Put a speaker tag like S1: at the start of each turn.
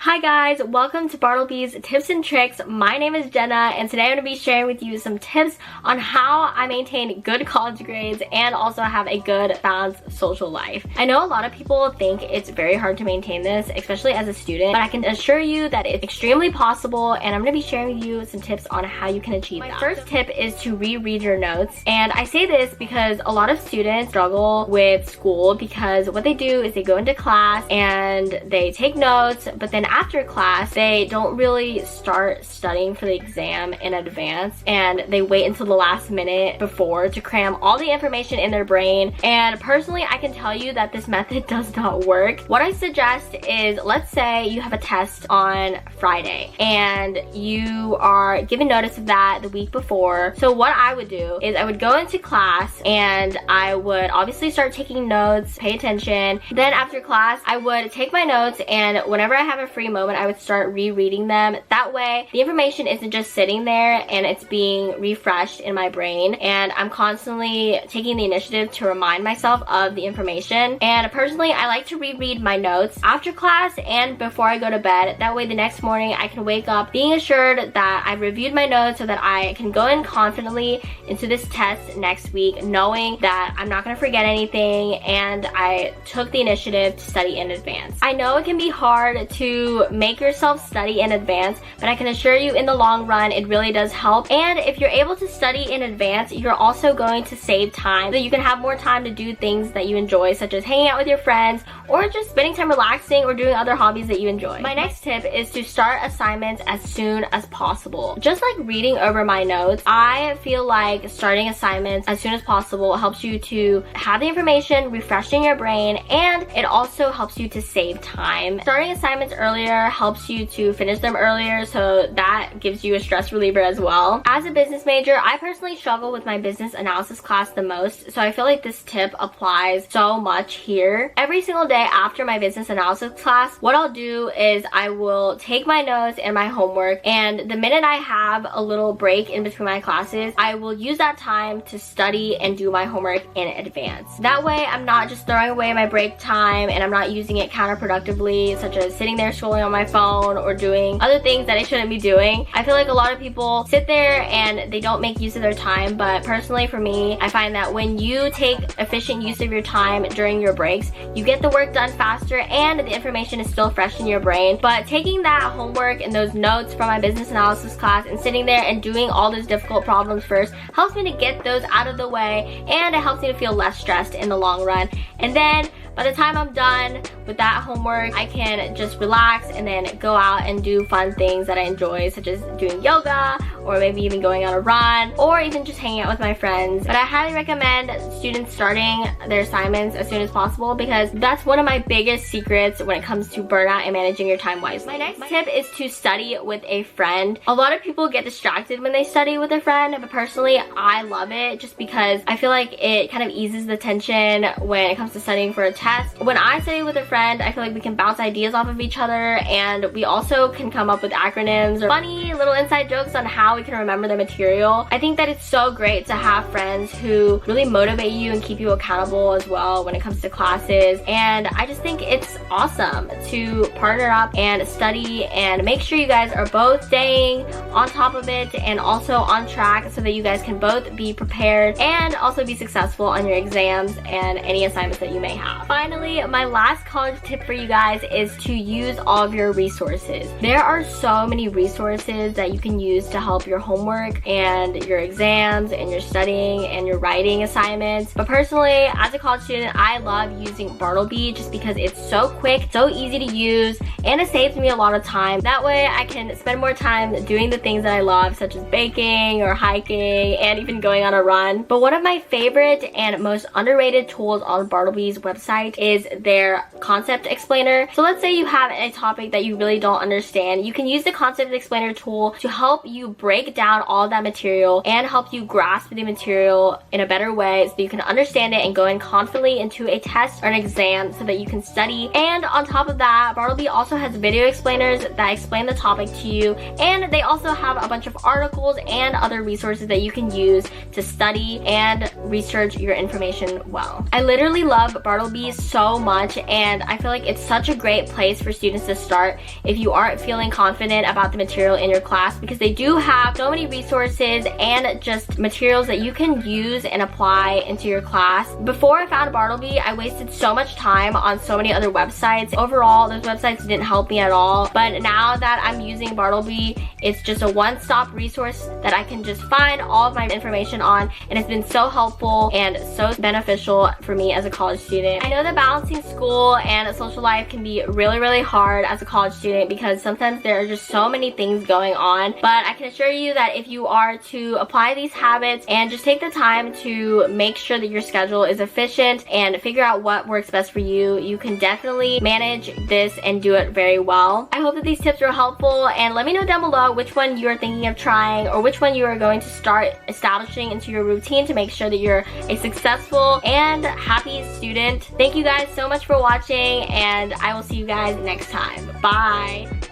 S1: Hi guys, welcome to Bartleby's Tips and Tricks. My name is Jenna and today I'm going to be sharing with you some tips on how I maintain good college grades and also have a good balanced social life. I know a lot of people think it's very hard to maintain this, especially as a student, but I can assure you that it's extremely possible and I'm going to be sharing with you some tips on how you can achieve that. My first tip is to reread your notes, and I say this because a lot of students struggle with school because what they do is they go into class and they take notes, but then after class, they don't really start studying for the exam in advance and they wait until the last minute before to cram all the information in their brain. And personally, I can tell you that this method does not work. What I suggest is, let's say you have a test on Friday and you are given notice of that the week before. So what I would do is I would go into class and I would obviously start taking notes, pay attention. Then after class, I would take my notes and whenever I have a free moment, I would start rereading them. That way, the information isn't just sitting there and it's being refreshed in my brain, and I'm constantly taking the initiative to remind myself of the information. And personally, I like to reread my notes after class and before I go to bed. That way, the next morning, I can wake up being assured that I've reviewed my notes so that I can go in confidently into this test next week, knowing that I'm not going to forget anything and I took the initiative to study in advance. I know it can be hard to make yourself study in advance, but I can assure you in the long run it really does help. And if you're able to study in advance, you're also going to save time, so you can have more time to do things that you enjoy, such as hanging out with your friends or just spending time relaxing or doing other hobbies that you enjoy. My next tip is to start assignments as soon as possible. Just like reading over my notes, I feel like starting assignments as soon as possible helps you to have the information refreshed in your brain, and it also helps you to save time. Starting assignments earlier helps you to finish them earlier, so that gives you a stress reliever as well. As a business major, I personally struggle with my business analysis class the most, so I feel like this tip applies so much here. Every single day after my business analysis class, what I'll do is I will take my notes and my homework, and the minute I have a little break in between my classes, I will use that time to study and do my homework in advance. That way, I'm not just throwing away my break time and I'm not using it counterproductively, such as sitting there scrolling on my phone or doing other things that I shouldn't be doing. I feel like a lot of people sit there and they don't make use of their time, but personally for me, I find that when you take efficient use of your time during your breaks, you get the work done faster and the information is still fresh in your brain. But taking that homework and those notes from my business analysis class and sitting there and doing all those difficult problems first helps me to get those out of the way, and it helps me to feel less stressed in the long run. And then by the time I'm done with that homework, I can just relax and then go out and do fun things that I enjoy, such as doing yoga or maybe even going on a run or even just hanging out with my friends. But I highly recommend students starting their assignments as soon as possible because that's one of my biggest secrets when it comes to burnout and managing your time wisely. My next tip is to study with a friend. A lot of people get distracted when they study with a friend, but personally, I love it just because I feel like it kind of eases the tension when it comes to studying for a test. When I study with a friend, I feel like we can bounce ideas off of each other, and we also can come up with acronyms or funny little inside jokes on how we can remember the material. I think that it's so great to have friends who really motivate you and keep you accountable as well when it comes to classes, and I just think it's awesome to partner up and study and make sure you guys are both staying on top of it and also on track so that you guys can both be prepared and also be successful on your exams and any assignments that you may have. Finally, my last college tip for you guys is to use all of your resources. There are so many resources that you can use to help your homework and your exams and your studying and your writing assignments. But personally, as a college student, I love using Bartleby just because it's so quick, so easy to use, and it saves me a lot of time. That way, I can spend more time doing the things that I love, such as baking or hiking and even going on a run. But one of my favorite and most underrated tools on Bartleby's website is their concept explainer. So let's say you have a topic that you really don't understand. You can use the concept explainer tool to help you break break down all of that material and help you grasp the material in a better way so you can understand it and go in confidently into a test or an exam so that you can study. And on top of that, Bartleby also has video explainers that explain the topic to you, and they also have a bunch of articles and other resources that you can use to study and research your information well. I literally love Bartleby so much, and I feel like it's such a great place for students to start if you aren't feeling confident about the material in your class, because they do have so many resources and just materials that you can use and apply into your class. Before I found Bartleby, I wasted so much time on so many other websites. Overall, those websites didn't help me at all, but now that I'm using Bartleby, it's just a one-stop resource that I can just find all of my information on, and it's been so helpful and so beneficial for me as a college student. I know that balancing school and social life can be really hard as a college student because sometimes there are just so many things going on, but I can assure you that if you are to apply these habits and just take the time to make sure that your schedule is efficient and figure out what works best for you, you can definitely manage this and do it very well. I hope that these tips were helpful, and let me know down below which one you are thinking of trying or which one you are going to start establishing into your routine to make sure that you're a successful and happy student. Thank you guys so much for watching, and I will see you guys next time. Bye!